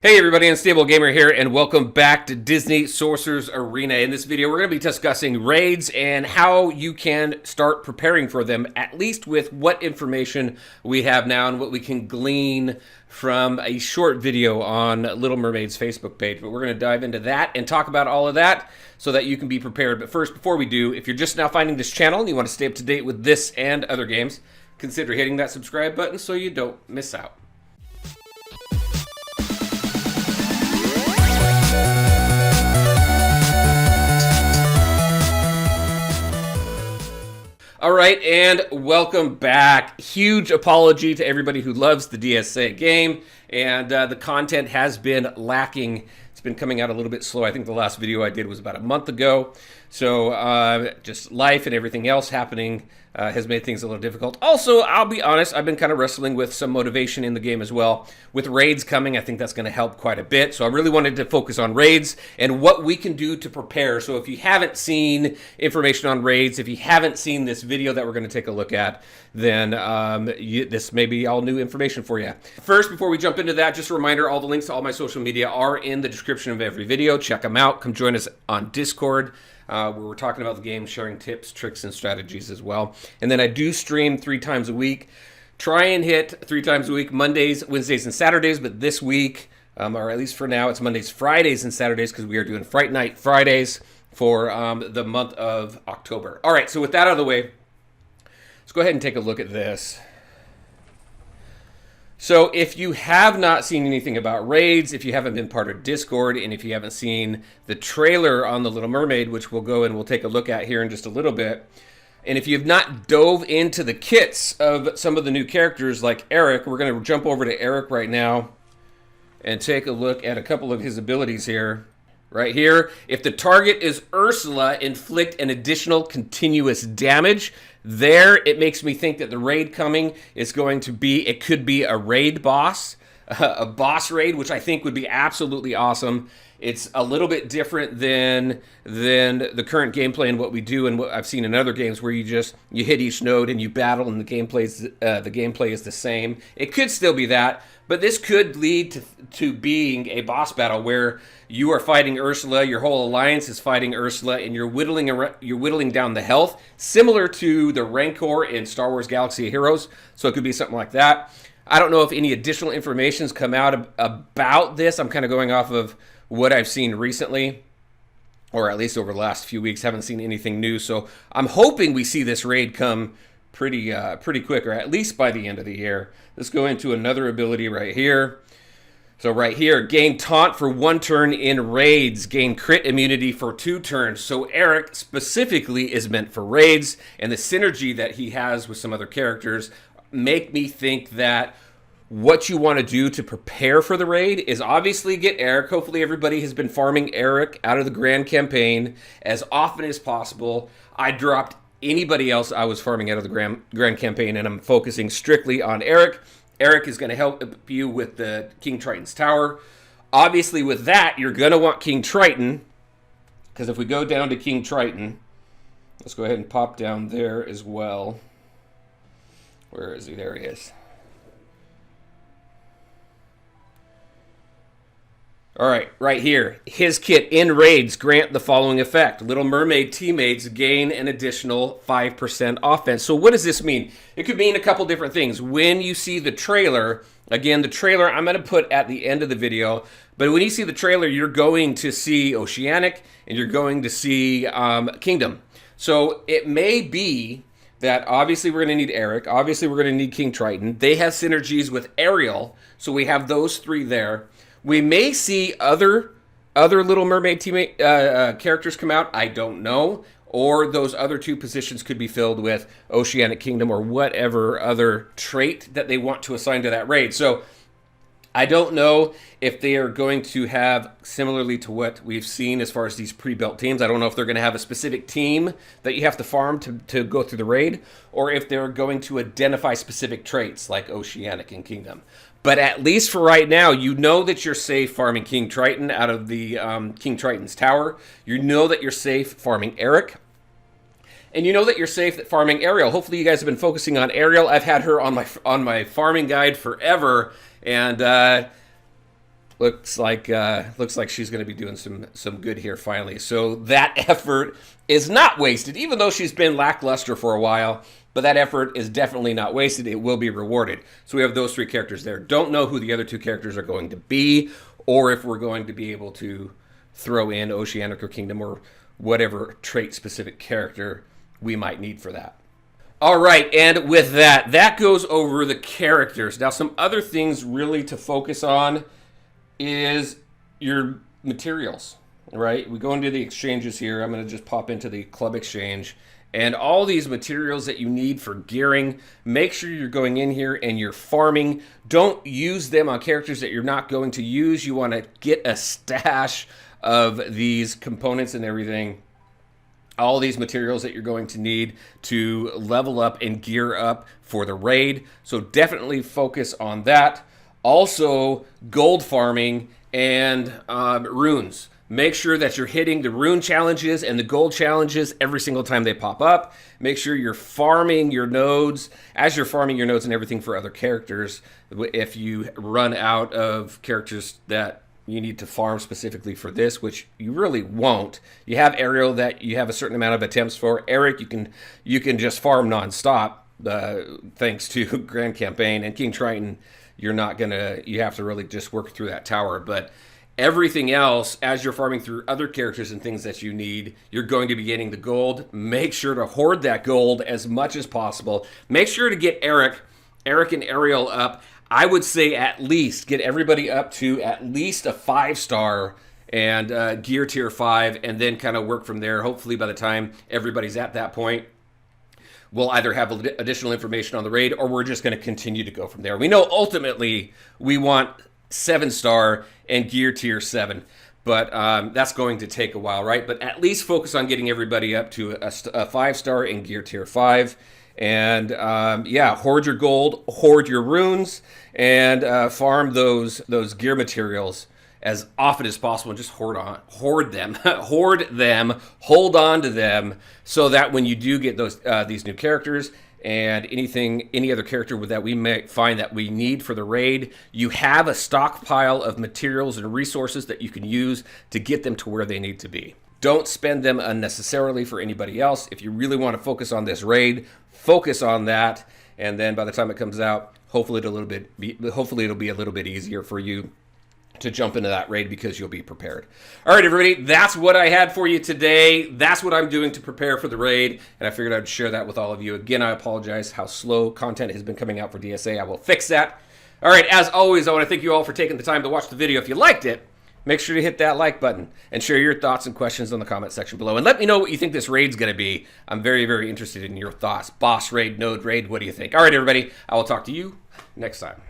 Hey everybody, Unstable Gamer here, and welcome back to Disney Sorcerers Arena. In this video, we're going to be discussing raids and how you can start preparing for them, at least with what information we have now and what we can glean from a short video on Little Mermaid's Facebook page. But we're going to dive into that and talk about all of that so that you can be prepared. But first, before we do, if you're just now finding this channel and you want to stay up to date with this and other games, consider hitting that subscribe button so you don't miss out. All right, and welcome back. Huge apology to everybody who loves the DSA game, and the content has been lacking. It's been coming out a little bit slow. I think the last video I did was about a month ago, so just life and everything else happening has made things a little difficult. Also, I'll be honest, I've been kind of wrestling with some motivation in the game as well. With raids coming, I think that's going to help quite a bit. So I really wanted to focus on raids and what we can do to prepare. So if you haven't seen information on raids, if you haven't seen this video that we're going to take a look at, then this may be all new information for you. First, before we jump into that, just a reminder, all the links to all my social media are in the description of every video. Check them out. Come join us on Discord. Where we're talking about the game, sharing tips, tricks, and strategies as well. And then I do stream 3 times a week. Try and hit 3 times a week, Mondays, Wednesdays, and Saturdays. But this week, or at least for now, it's Mondays, Fridays, and Saturdays because we are doing Fright Night Fridays for the month of October. All right, so with that out of the way, let's go ahead and take a look at this. So if you have not seen anything about raids, if you haven't been part of Discord, and if you haven't seen the trailer on The Little Mermaid, which we'll go and we'll take a look at here in just a little bit, and if you've not dove into the kits of some of the new characters like Eric, we're going to jump over to Eric right now and take a look at a couple of his abilities here. Right here, if the target is Ursula, inflict an additional continuous damage. There, it makes me think that the raid coming is going to be, it could be a raid boss, a boss raid, which I think would be absolutely awesome. It's a little bit different than the current gameplay and what we do and what I've seen in other games where you hit each node and you battle and the gameplay is the same. It could still be that, but this could lead to being a boss battle where you are fighting Ursula, your whole alliance is fighting Ursula, and you're whittling down the health, similar to the Rancor in Star Wars Galaxy of Heroes. So it could be something like that. I don't know if any additional information's come out about this. I'm kind of going off of what I've seen recently, or at least over the last few weeks. Haven't seen anything new, so I'm hoping we see this raid come pretty quick, or at least by the end of the year. Let's go into another ability right here. So right here, gain taunt for 1 turn in raids, gain crit immunity for 2 turns. So Eric specifically is meant for raids, and the synergy that he has with some other characters make me think that what you want to do to prepare for the raid is obviously get Eric. Hopefully everybody has been farming Eric out of the grand campaign as often as possible. I dropped anybody else I was farming out of the grand campaign, and I'm focusing strictly on Eric. Eric is going to help you with the King Triton's Tower. Obviously with that, you're going to want King Triton, because if we go down to King Triton, let's go ahead and pop down there as well. Where is he? There he is. All right, right here. His kit in raids grant the following effect. Little Mermaid teammates gain an additional 5% offense. So what does this mean? It could mean a couple different things. When you see the trailer, again, the trailer I'm going to put at the end of the video, but when you see the trailer, you're going to see Oceanic and you're going to see Kingdom. So it may be that obviously we're going to need Eric. Obviously we're going to need King Triton. They have synergies with Ariel, so we have those 3 there. We may see other Little Mermaid teammate characters come out. I don't know. Or those other 2 positions could be filled with Oceanic Kingdom or whatever other trait that they want to assign to that raid. So I don't know if they are going to have, similarly to what we've seen as far as these pre-built teams, I don't know if they're going to have a specific team that you have to farm to go through the raid, or if they're going to identify specific traits like Oceanic and Kingdom. But at least for right now, you know that you're safe farming King Triton out of the King Triton's Tower. You know that you're safe farming Eric. And you know that you're safe farming Ariel. Hopefully you guys have been focusing on Ariel. I've had her on my farming guide forever. And looks like she's going to be doing some good here finally. So that effort is not wasted, even though she's been lackluster for a while. But that effort is definitely not wasted. It will be rewarded. So we have those 3 characters there. Don't know who the other 2 characters are going to be, or if we're going to be able to throw in Oceanic or Kingdom or whatever trait-specific character we might need for that. All right, and with that, that goes over the characters. Now, some other things really to focus on is your materials, right? We go into the exchanges here. I'm going to just pop into the club exchange. And all these materials that you need for gearing, make sure you're going in here and you're farming. Don't use them on characters that you're not going to use. You want to get a stash of these components and everything. All these materials that you're going to need to level up and gear up for the raid. So definitely focus on that. Also, gold farming and runes. Make sure that you're hitting the rune challenges and the gold challenges every single time they pop up. Make sure you're farming your nodes. As you're farming your nodes and everything for other characters, if you run out of characters that you need to farm specifically for this, which you really won't. You have Ariel that you have a certain amount of attempts for. Eric, you can just farm nonstop, thanks to Grand Campaign. And King Triton, you have to really just work through that tower. But everything else, as you're farming through other characters and things that you need, you're going to be getting the gold. Make sure to hoard that gold as much as possible. Make sure to get Eric and Ariel up. I would say at least get everybody up to at least a 5-star and gear tier 5, and then kind of work from there. Hopefully by the time everybody's at that point, we'll either have additional information on the raid, or we're just going to continue to go from there. We know ultimately we want 7-star and gear tier 7, but that's going to take a while, right? But at least focus on getting everybody up to a 5-star and gear tier 5. And hoard your gold, hoard your runes, and farm those gear materials as often as possible. And just hoard them, hold on to them, so that when you do get these new characters and any other character that we may find that we need for the raid, you have a stockpile of materials and resources that you can use to get them to where they need to be. Don't spend them unnecessarily for anybody else. If you really want to focus on this raid, focus on that, and then by the time it comes out, hopefully it'll be a little bit easier for you to jump into that raid because you'll be prepared. All right, everybody, that's what I had for you today. That's what I'm doing to prepare for the raid, and I figured I'd share that with all of you. Again, I apologize how slow content has been coming out for DSA. I will fix that. All right, as always, I want to thank you all for taking the time to watch the video. If you liked it, make sure to hit that like button and share your thoughts and questions in the comment section below. And let me know what you think this raid's going to be. I'm very, very interested in your thoughts. Boss raid, node raid, what do you think? All right, everybody, I will talk to you next time.